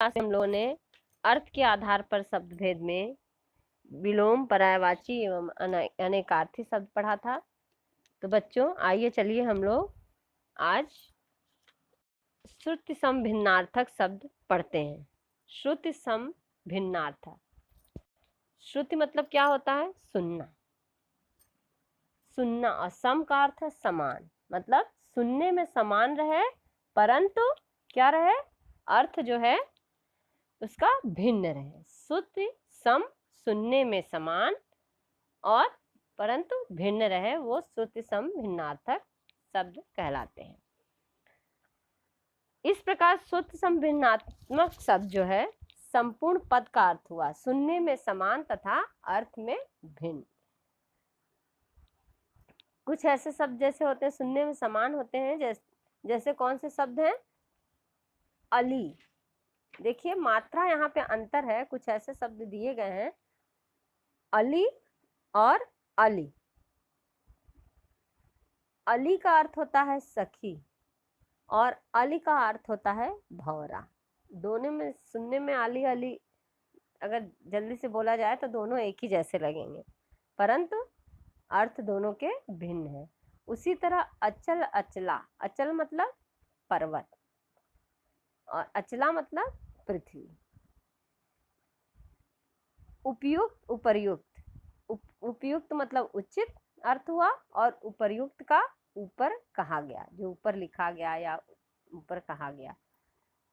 Class में हम लोगों ने अर्थ के आधार पर शब्द भेद में विलोम, पर्यायवाची एवं अनेकार्थी शब्द पढ़ा था। तो बच्चों आइए चलिए हम लोग आज श्रुति सम भिन्नार्थक शब्द पढ़ते हैं। श्रुति सम भिन्नार्थक। श्रुति मतलब क्या होता है? सुनना। सुनना और सम का अर्थ है समान, मतलब सुनने में समान रहे परंतु क्या रहे? अर्थ जो है उसका भिन्न रहे। श्रुति सम सुनने में समान और परंतु भिन्न रहे, वो श्रुति सम भिन्नार्थक शब्द कहलाते हैं। इस प्रकार श्रुति सम भिन्नात्मक शब्द जो है संपूर्ण पद का अर्थ हुआ सुनने में समान तथा अर्थ में भिन्न। कुछ ऐसे शब्द जैसे होते हैं सुनने में समान होते हैं, जैसे कौन से शब्द हैं? अली। देखिए मात्रा यहाँ पे अंतर है। कुछ ऐसे शब्द दिए गए हैं अली और अली। अली का अर्थ होता है सखी और अली का अर्थ होता है भंवरा। दोनों में सुनने में अली अली अगर जल्दी से बोला जाए तो दोनों एक ही जैसे लगेंगे, परंतु अर्थ दोनों के भिन्न है। उसी तरह अचल अचला। अचल मतलब पर्वत और अचला मतलब पृथ्वी। उपयुक्त उपर्युक्त। उपयुक्त मतलब उचित अर्थ हुआ और उपर्युक्त का ऊपर कहा गया, जो ऊपर लिखा गया या ऊपर कहा गया।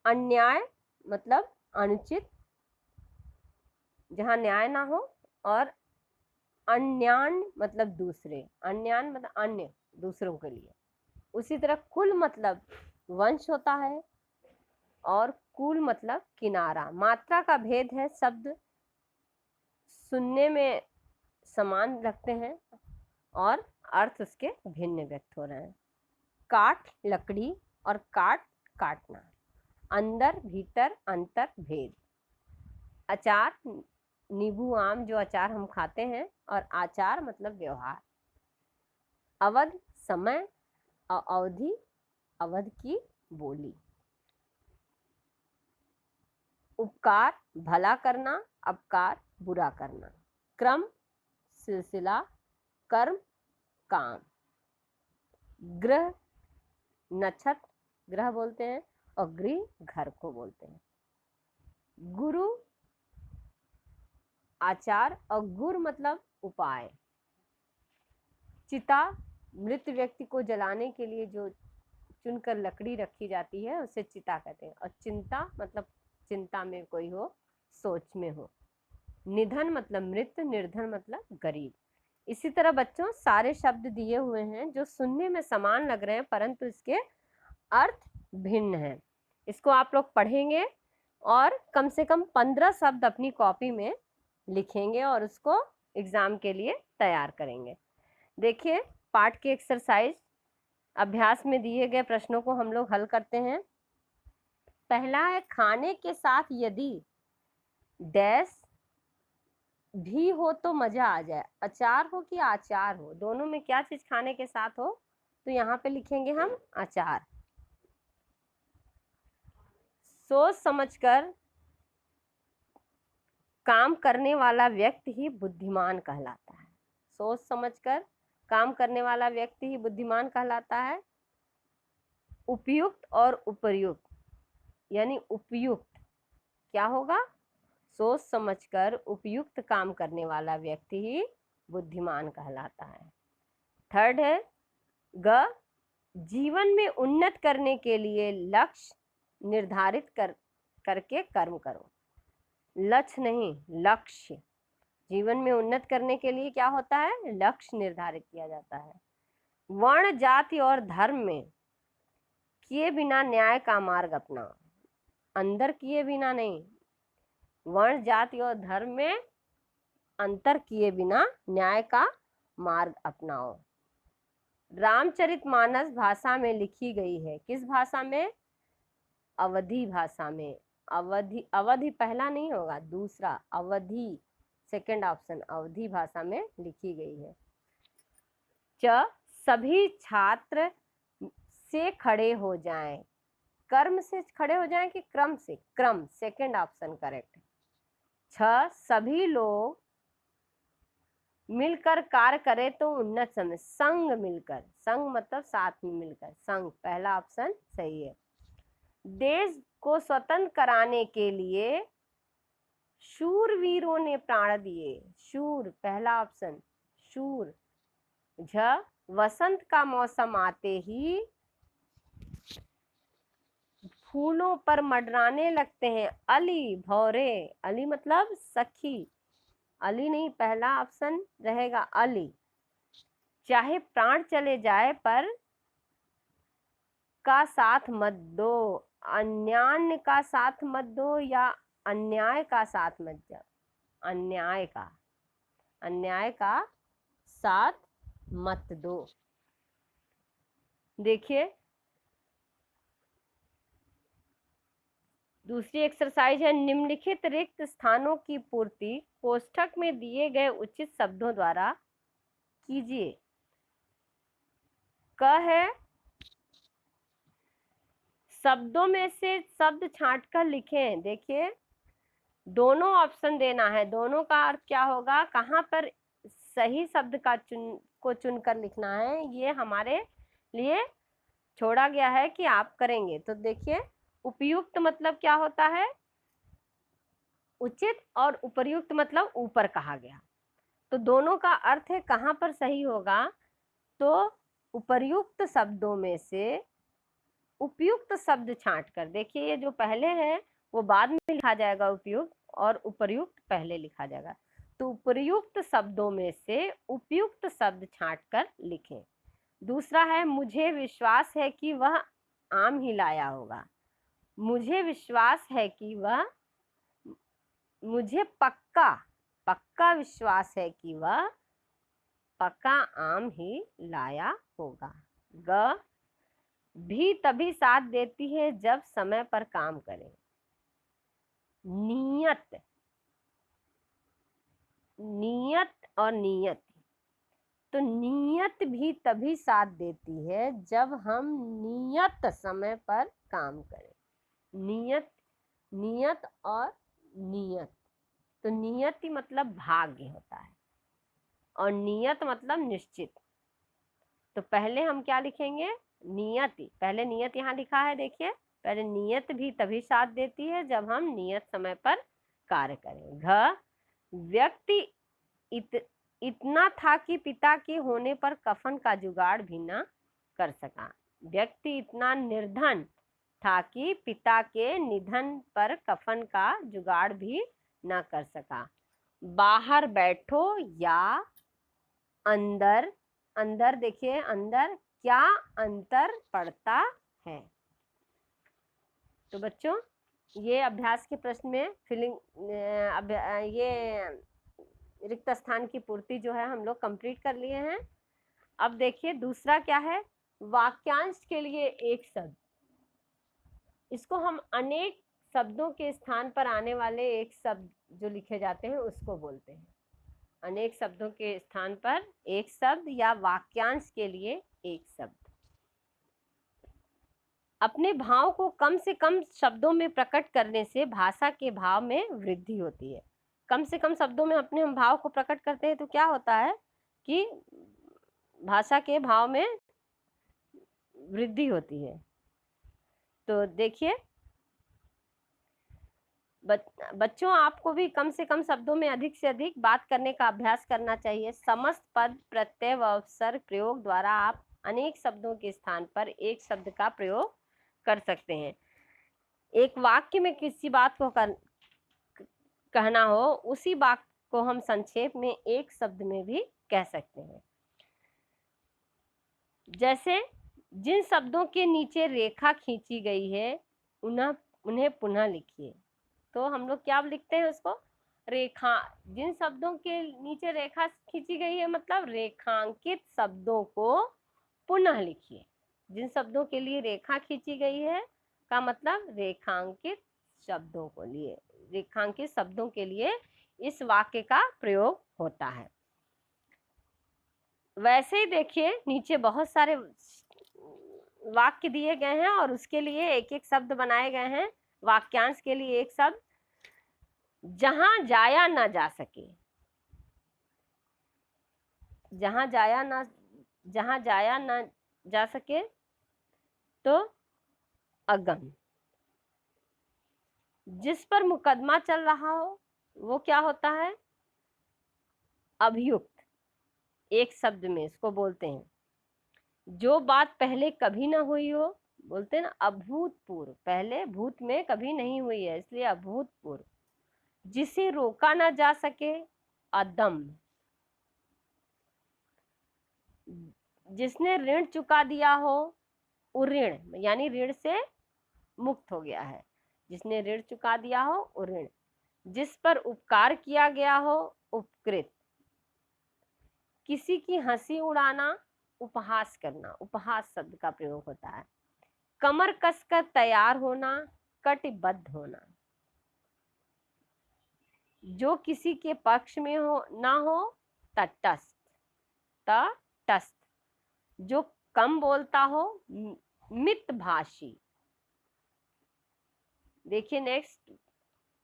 अन्याय मतलब अनुचित, जहां न्याय ना हो। और अन्यान मतलब दूसरे। अन्यान मतलब अन्य, दूसरों के लिए। उसी तरह कुल मतलब वंश होता है और कुल मतलब किनारा। मात्रा का भेद है। शब्द सुनने में समान लगते हैं और अर्थ उसके भिन्न व्यक्त हो रहे हैं। काट लकड़ी और काट काटना। अंदर भीतर अंतर भेद। अचार नींबू आम जो अचार हम खाते हैं, और आचार मतलब व्यवहार। अवध समय और अवधि अवध की बोली। उपकार भला करना, अपकार बुरा करना। क्रम सिलसिला, कर्म काम। ग्रह नक्षत्र ग्रह बोलते हैं और गृह घर को बोलते हैं। गुरु आचार और गुर मतलब उपाय। चिता मृत व्यक्ति को जलाने के लिए जो चुनकर लकड़ी रखी जाती है उसे चिता कहते हैं। और चिंता मतलब चिंता में कोई हो, सोच में हो। निधन मतलब मृत, निर्धन मतलब गरीब। इसी तरह बच्चों सारे शब्द दिए हुए हैं जो सुनने में समान लग रहे हैं परंतु इसके अर्थ भिन्न हैं। इसको आप लोग पढ़ेंगे और कम से कम 15 शब्द अपनी कॉपी में लिखेंगे और उसको एग्जाम के लिए तैयार करेंगे। देखिए पाठ की एक्सरसाइज अभ्यास में दिए गए प्रश्नों को हम लोग हल करते हैं। पहला है खाने के साथ यदि डैश भी हो तो मजा आ जाए। अचार हो कि आचार हो, दोनों में क्या चीज खाने के साथ हो? तो यहाँ पे लिखेंगे हम अचार। सोच समझकर काम करने वाला व्यक्ति ही बुद्धिमान कहलाता है। सोच समझकर काम करने वाला व्यक्ति ही बुद्धिमान कहलाता है। उपयुक्त और उपर्युक्त, यानी उपयुक्त क्या होगा? सोच समझकर उपयुक्त काम करने वाला व्यक्ति ही बुद्धिमान कहलाता है। थर्ड है ग जीवन में उन्नत करने के लिए लक्ष्य निर्धारित करके कर्म करो। लक्ष्य नहीं, लक्ष्य। जीवन में उन्नत करने के लिए क्या होता है? लक्ष्य निर्धारित किया जाता है। वर्ण जाति और धर्म में किए बिना न्याय का मार्ग अपनाओ। अंदर किए बिना नहीं, वर्ण जाति और धर्म में अंतर किए बिना न्याय का मार्ग अपनाओ। रामचरितमानस भाषा में लिखी गई है। किस भाषा में? अवधी भाषा में। अवधि, अवधि पहला नहीं होगा, दूसरा अवधि, सेकंड ऑप्शन, अवधी भाषा में लिखी गई है। च सभी छात्र से खड़े हो जाएं। कर्म से खड़े हो जाएं कि क्रम से? क्रम, सेकंड ऑप्शन करेक्ट है। 6 सभी लोग मिलकर कार्य करे तो उन्नत समय, संग मिलकर, संग मतलब साथ में मिलकर, संग, पहला ऑप्शन सही है। देश को स्वतंत्र कराने के लिए शूरवीरों ने प्राण दिए, शूर, पहला ऑप्शन शूर। झ वसंत का मौसम आते ही फूलों पर मंडराने लगते हैं अली भौरे, अली मतलब सखी, अली नहीं, पहला ऑप्शन रहेगा अली। चाहे प्राण चले जाए पर का साथ मत दो, अन्याय का साथ मत दो या अन्याय का साथ मत दो, अन्याय का, अन्याय का साथ मत दो। देखिए दूसरी एक्सरसाइज है, निम्नलिखित रिक्त स्थानों की पूर्ति कोष्ठक में दिए गए उचित शब्दों द्वारा कीजिए। क है शब्दों में से शब्द छांटकर लिखें। देखिए दोनों ऑप्शन देना है, दोनों का अर्थ क्या होगा, कहाँ पर सही शब्द का चुनकर लिखना है, ये हमारे लिए छोड़ा गया है कि आप करेंगे। तो देखिए उपयुक्त मतलब क्या होता है, उचित, और उपर्युक्त मतलब ऊपर कहा गया। तो दोनों का अर्थ है कहाँ पर सही होगा, तो उपर्युक्त शब्दों में से उपयुक्त शब्द छांटकर, देखिए ये जो पहले है वो बाद में लिखा जाएगा उपयुक्त, और उपर्युक्त पहले लिखा जाएगा। तो उपर्युक्त शब्दों में से उपयुक्त शब्द छांटकर लिखें। दूसरा है, मुझे विश्वास है कि वह आम ही लाया होगा, मुझे विश्वास है कि वह, मुझे पक्का पक्का विश्वास है कि वह पक्का आम ही लाया होगा। ग भी तभी साथ देती है जब समय पर काम करें। नियत, नियत और नियत, तो नियत भी तभी साथ देती है जब हम नियत समय पर काम करें। नियत, नियत और नियत, तो नियति मतलब भाग्य होता है और नियत मतलब निश्चित। तो पहले हम क्या लिखेंगे, नियति, पहले नियत यहाँ लिखा है, देखिए पहले नियत भी तभी साथ देती है जब हम नियत समय पर कार्य करें। घ व्यक्ति इतना था कि पिता के होने पर कफन का जुगाड़ भी न कर सका, व्यक्ति इतना निर्धन था कि पिता के निधन पर कफन का जुगाड़ भी न कर सका। बाहर बैठो या अंदर, अंदर देखिए अंदर क्या अंतर पड़ता है। तो बच्चों ये अभ्यास के प्रश्न में ये रिक्त स्थान की पूर्ति जो है हम लोग कंप्लीट कर लिए हैं। अब देखिए दूसरा क्या है, वाक्यांश के लिए एक शब्द, इसको हम अनेक शब्दों के स्थान पर आने वाले एक शब्द जो लिखे जाते हैं उसको बोलते हैं। अनेक शब्दों के स्थान पर एक शब्द या वाक्यांश के लिए एक शब्द। अपने भाव को कम से कम शब्दों में प्रकट करने से भाषा के भाव में वृद्धि होती है। कम से कम शब्दों में अपने हम भाव को प्रकट करते हैं तो क्या होता है कि भाषा के भाव में वृद्धि होती है। तो देखिए बच्चों आपको भी कम से कम शब्दों में अधिक से अधिक बात करने का अभ्यास करना चाहिए। समस्त पद प्रत्यय व अवसर प्रयोग द्वारा आप अनेक शब्दों के स्थान पर एक शब्द का प्रयोग कर सकते हैं। एक वाक्य में किसी बात को कहना हो, उसी बात को हम संक्षेप में एक शब्द में भी कह सकते हैं। जैसे जिन शब्दों के नीचे रेखा खींची गई है उन्हें पुनः लिखिए। तो हम लोग क्या लिखते हैं उसको, रेखा, जिन शब्दों के नीचे रेखा खींची गई है मतलब रेखांकित शब्दों को पुनः लिखिए। जिन शब्दों के लिए रेखा खींची गई है का मतलब रेखांकित शब्दों को लिए, रेखांकित शब्दों के लिए इस वाक्य का प्रयोग होता है। वैसे ही देखिए नीचे बहुत सारे वाक्य दिए गए हैं और उसके लिए एक एक शब्द बनाए गए हैं। वाक्यांश के लिए एक शब्द, जहां जाया ना जा सके, जहां जाया ना जा सके तो अगम। जिस पर मुकदमा चल रहा हो वो क्या होता है? अभियुक्त। एक शब्द में इसको बोलते हैं। जो बात पहले कभी ना हुई हो, बोलते हैं ना अभूतपूर्व, पहले भूत में कभी नहीं हुई है इसलिए अभूतपूर्व। जिसे रोका ना जा सके, अदम। जिसने ऋण चुका दिया हो, उऋण, यानी ऋण से मुक्त हो गया है। जिसने ऋण चुका दिया हो, उऋण। जिस पर उपकार किया गया हो, उपकृत। किसी की हंसी उड़ाना, उपहास करना, उपहास शब्द का प्रयोग होता है। कमर कसकर तैयार होना, कटिबद्ध होना। जो किसी के पक्ष में हो ना हो, तटस्थ, तटस्थ। जो कम बोलता हो, मितभाषी। देखिए नेक्स्ट,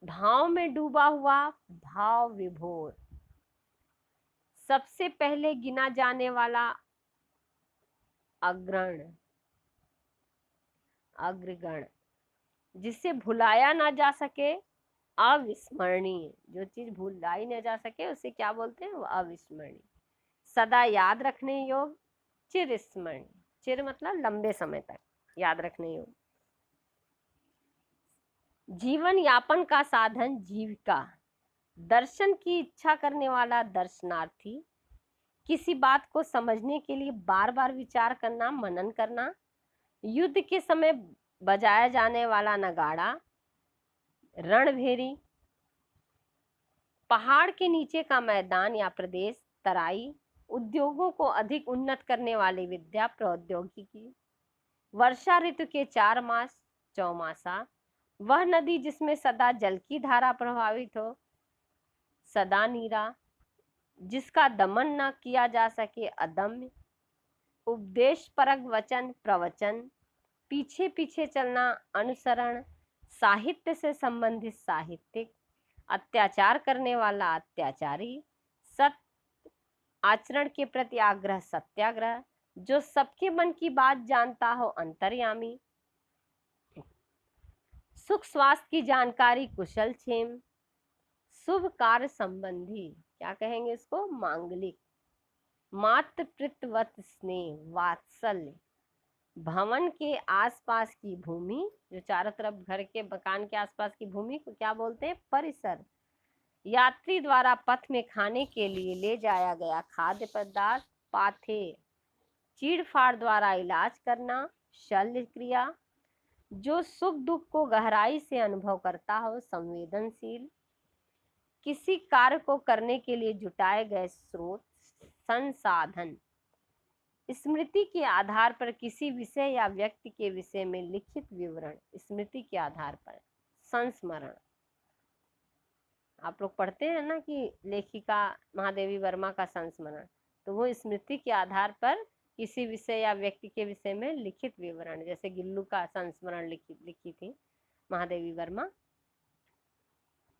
भाव में डूबा हुआ, भाव विभोर। सबसे पहले गिना जाने वाला, अग्रण, अग्रगण। जिसे भुलाया ना जा सके, अविस्मरणीय। जो चीज भुलाई ना जा सके उसे क्या बोलते हैं? वो अविस्मरणीय। सदा याद रखने योग्य, चिरस्मरणीय। चिर मतलब लंबे समय तक याद रखने योग्य। जीवन यापन का साधन, जीविका। दर्शन की इच्छा करने वाला, दर्शनार्थी। किसी बात को समझने के लिए बार बार विचार करना, मनन करना। युद्ध के समय बजाया जाने वाला नगाड़ा, रणभेरी। पहाड़ के नीचे का मैदान या प्रदेश, तराई। उद्योगों को अधिक उन्नत करने वाली विद्या, प्रौद्योगिकी। वर्षा ऋतु के 4 मास, चौमासा। वह नदी जिसमें सदा जल की धारा प्रभावित हो, सदा नीरा। जिसका दमन न किया जा सके, अदम्य। उपदेश परक वचन, प्रवचन। पीछे पीछे चलना, अनुसरण। साहित्य से संबंधित, साहित्यिक। अत्याचार करने वाला, अत्याचारी। सत्य आचरण के प्रति आग्रह, सत्याग्रह। जो सबके मन की बात जानता हो, अंतर्यामी। सुख स्वास्थ्य की जानकारी, कुशल क्षेम। शुभ कार्य संबंधी, क्या कहेंगे इसको? मांगलिक। मातृ पितृवत स्नेह, वात्सल्य। भवन के आसपास की भूमि, जो चारों तरफ घर के मकान के आसपास की भूमि को क्या बोलते हैं? परिसर। यात्री द्वारा पथ में खाने के लिए ले जाया गया खाद्य पदार्थ, पाथे। चीड़-फाड़ द्वारा इलाज करना, शल्य क्रिया। जो सुख दुख को गहराई से अनुभव करता हो, संवेदनशील। किसी कार्य को करने के लिए जुटाए गए स्रोत, संसाधन। स्मृति के आधार पर किसी विषय या व्यक्ति के विषय में लिखित विवरण, स्मृति के आधार पर। संस्मरण, आप लोग पढ़ते हैं ना कि लेखिका महादेवी वर्मा का संस्मरण, तो वो स्मृति के आधार पर किसी विषय या व्यक्ति के विषय में लिखित विवरण, जैसे गिल्लू का संस्मरण लिखी थी महादेवी वर्मा,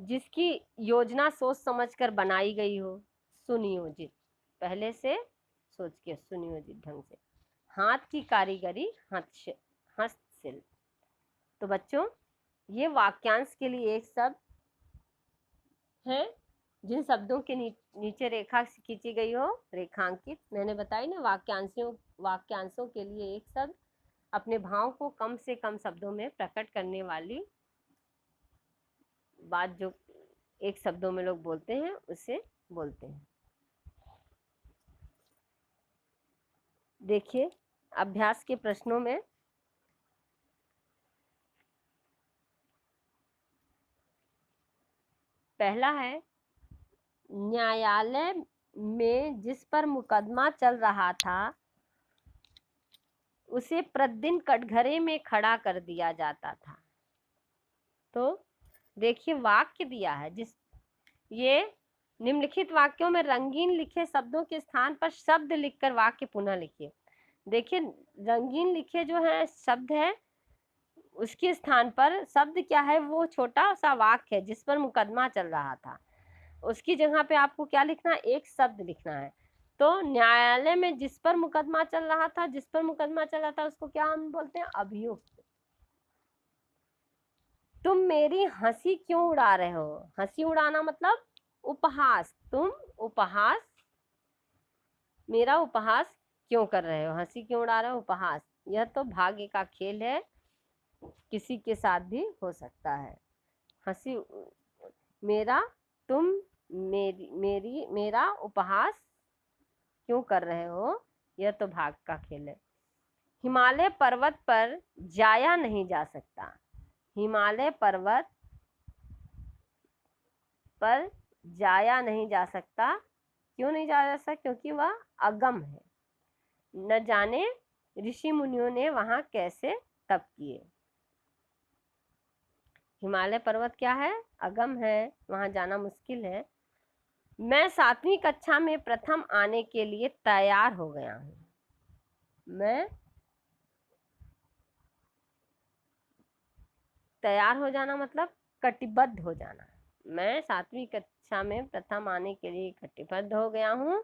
जिसकी योजना सोच समझकर बनाई गई हो, सुनियोजित, पहले से सोच के सुनियोजित ढंग से। हाथ की कारीगरी, हस्तशिल्प। तो बच्चों ये वाक्यांश के लिए एक शब्द है, जिन शब्दों के नीचे रेखा खींची गई हो, रेखांकित। मैंने बताई ना, वाक्यांशों के लिए एक शब्द अपने भाव को कम से कम शब्दों में प्रकट करने वाली बात जो एक शब्दों में लोग बोलते हैं उसे बोलते हैं। देखिए अभ्यास के प्रश्नों में पहला है, न्यायालय में जिस पर मुकदमा चल रहा था उसे प्रतिदिन कटघरे में खड़ा कर दिया जाता था। तो देखिए वाक्य दिया है, ये निम्नलिखित वाक्यों में रंगीन लिखे शब्दों के स्थान पर शब्द लिखकर वाक्य पुनः लिखिए। देखिए रंगीन लिखे जो है शब्द है, उसके स्थान पर शब्द क्या है, वो छोटा सा वाक्य है जिस पर मुकदमा चल रहा था, उसकी जगह पे आपको क्या लिखना है, एक शब्द लिखना है। तो न्यायालय में जिस पर मुकदमा चल रहा था, जिस पर मुकदमा चल रहा था उसको क्या हम बोलते हैं, अभियुक्त। तुम मेरी हंसी क्यों उड़ा रहे हो, हंसी उड़ाना मतलब उपहास, तुम उपहास, मेरा उपहास क्यों कर रहे हो, हंसी क्यों उड़ा रहे हो, उपहास। यह तो भाग्य का खेल है, किसी के साथ भी हो सकता है। हंसी, मेरा, तुम मेरा उपहास क्यों कर रहे हो, यह तो भाग्य का खेल है। हिमालय पर्वत पर जाया नहीं जा सकता, हिमालय पर्वत पर जाया नहीं जा सकता, क्यों नहीं जाया जा सकता, क्योंकि वह अगम है, न जाने ऋषि मुनियों ने वहां कैसे तप किए। हिमालय पर्वत क्या है, अगम है, वहां जाना मुश्किल है। मैं 7वीं कक्षा में प्रथम आने के लिए तैयार हो गया हूँ, मैं तैयार हो जाना मतलब कटिबद्ध हो जाना, मैं 7वीं कक्षा में प्रथम आने के लिए कटिबद्ध हो गया हूँ,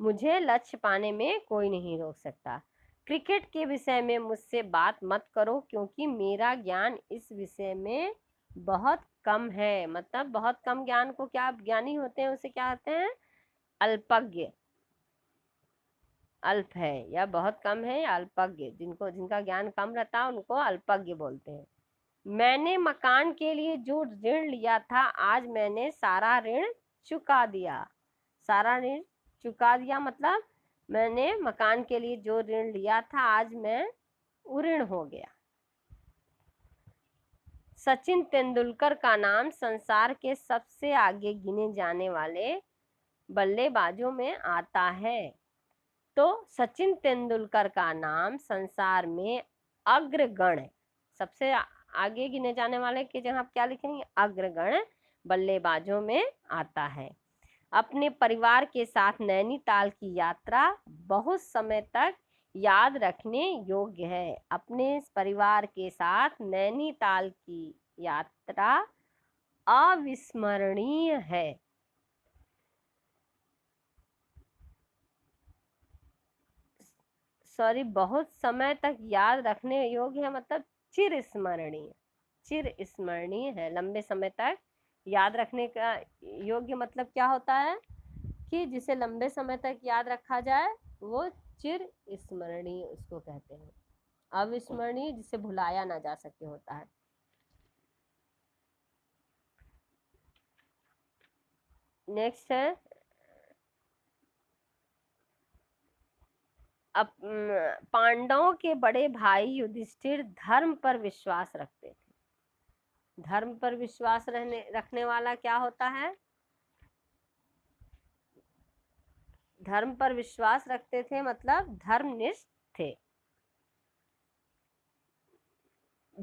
मुझे लक्ष्य पाने में कोई नहीं रोक सकता। क्रिकेट के विषय में मुझसे बात मत करो क्योंकि मेरा ज्ञान इस विषय में बहुत कम है, मतलब बहुत कम ज्ञान को क्या ज्ञानी होते हैं उसे क्या कहते हैं, अल्पज्ञ, अल्प है या बहुत कम है या अल्पज्ञ, जिनका ज्ञान कम रहता है उनको अल्पज्ञ बोलते हैं। मैंने मकान के लिए जो ऋण लिया था आज मैंने सारा ऋण चुका दिया, सारा ऋण चुका दिया मतलब मैंने मकान के लिए जो ऋण लिया था आज मैं उऋण हो गया। सचिन तेंदुलकर का नाम संसार के सबसे आगे गिने जाने वाले बल्लेबाजों में आता है। तो सचिन तेंदुलकर का नाम संसार में अग्रगण है, सबसे आगे गिने जाने वाले की जगह आप क्या लिखेंगे, अग्रगण बल्लेबाजों में आता है। अपने परिवार के साथ नैनीताल की यात्रा बहुत समय तक याद रखने योग्य है, अपने परिवार के साथ नैनीताल की यात्रा अविस्मरणीय है। सॉरी, बहुत समय तक याद रखने योग्य है मतलब चिर स्मरणीय, चिर स्मरणीय है, लंबे समय तक याद रखने का योग्य मतलब क्या होता है कि जिसे लंबे समय तक याद रखा जाए वो चिर स्मरणीय उसको कहते हैं, अविस्मरणीय जिसे भुलाया ना जा सके होता है। नेक्स्ट है, पांडवों के बड़े भाई युधिष्ठिर धर्म पर विश्वास रखते थे, धर्म पर विश्वास रखने वाला क्या होता है, धर्म पर विश्वास रखते थे मतलब धर्मनिष्ठ थे।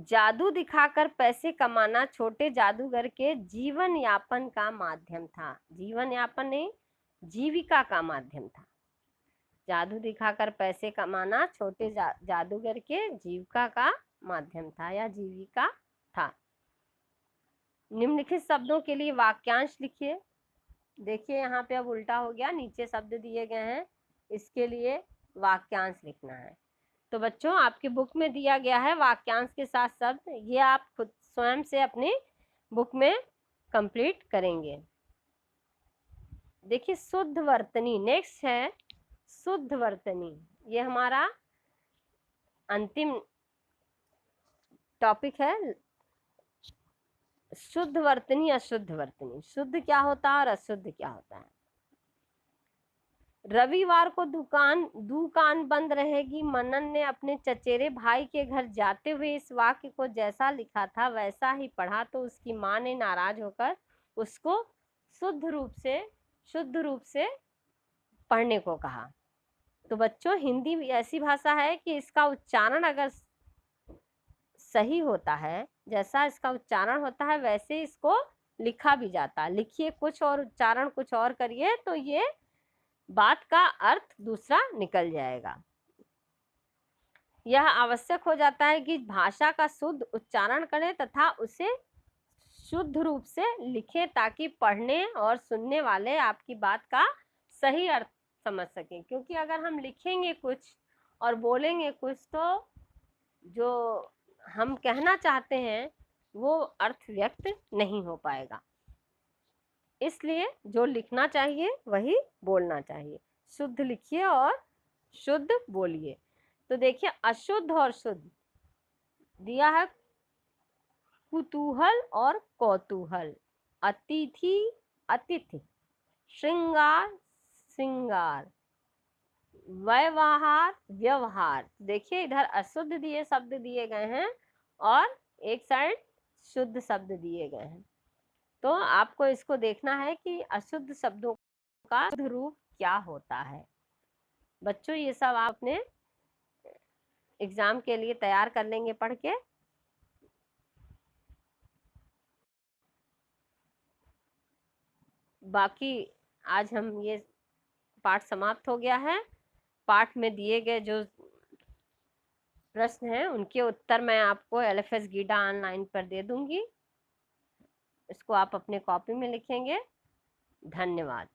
जादू दिखाकर पैसे कमाना छोटे जादूगर के जीवन यापन का माध्यम था, जीवन यापन नहीं जीविका का माध्यम था। जादू दिखाकर पैसे कमाना छोटे जादूगर के जीविका का माध्यम था या जीविका था। निम्नलिखित शब्दों के लिए वाक्यांश लिखिए। देखिए यहाँ पे अब उल्टा हो गया, नीचे शब्द दिए गए हैं, इसके लिए वाक्यांश लिखना है। तो बच्चों आपकी बुक में दिया गया है वाक्यांश के साथ शब्द, ये आप खुद स्वयं से अपनी बुक में कंप्लीट करेंगे। देखिए शुद्ध वर्तनी, नेक्स्ट है शुद्ध वर्तनी, ये हमारा अंतिम टॉपिक है। शुद्ध वर्तनी अशुद्ध वर्तनी, शुद्ध क्या होता है और अशुद्ध क्या होता है। रविवार को दुकान बंद रहेगी, मनन ने अपने चचेरे भाई के घर जाते हुए इस वाक्य को जैसा लिखा था वैसा ही पढ़ा तो उसकी माँ ने नाराज होकर उसको शुद्ध रूप से पढ़ने को कहा। तो बच्चों हिंदी ऐसी भाषा है कि इसका उच्चारण अगर सही होता है, जैसा इसका उच्चारण होता है वैसे इसको लिखा भी जाता है। लिखिए कुछ और उच्चारण कुछ और करिए तो ये बात का अर्थ दूसरा निकल जाएगा। यह आवश्यक हो जाता है कि भाषा का शुद्ध उच्चारण करें तथा उसे शुद्ध रूप से लिखें ताकि पढ़ने और सुनने वाले आपकी बात का सही अर्थ समझ सकें। क्योंकि अगर हम लिखेंगे कुछ और बोलेंगे कुछ तो जो हम कहना चाहते हैं वो अर्थ व्यक्त नहीं हो पाएगा। इसलिए जो लिखना चाहिए वही बोलना चाहिए। शुद्ध लिखिए और शुद्ध बोलिए। तो देखिए अशुद्ध और शुद्ध दिया है कुतूहल और कौतूहल, अतिथि अतिथि, श्रृंगार श्रृंगार, व्यवहार व्यवहार। देखिए इधर अशुद्ध दिए शब्द दिए गए हैं और एक साइड शुद्ध शब्द दिए गए हैं। तो आपको इसको देखना है कि अशुद्ध शब्दों का शुद्ध रूप क्या होता है। बच्चों ये सब आप अपने एग्जाम के लिए तैयार कर लेंगे पढ़ के। बाकी आज हम ये पाठ समाप्त हो गया है। पाठ में दिए गए जो प्रश्न हैं उनके उत्तर मैं आपको LFS गीडा ऑनलाइन पर दे दूंगी। इसको आप अपने कॉपी में लिखेंगे। धन्यवाद।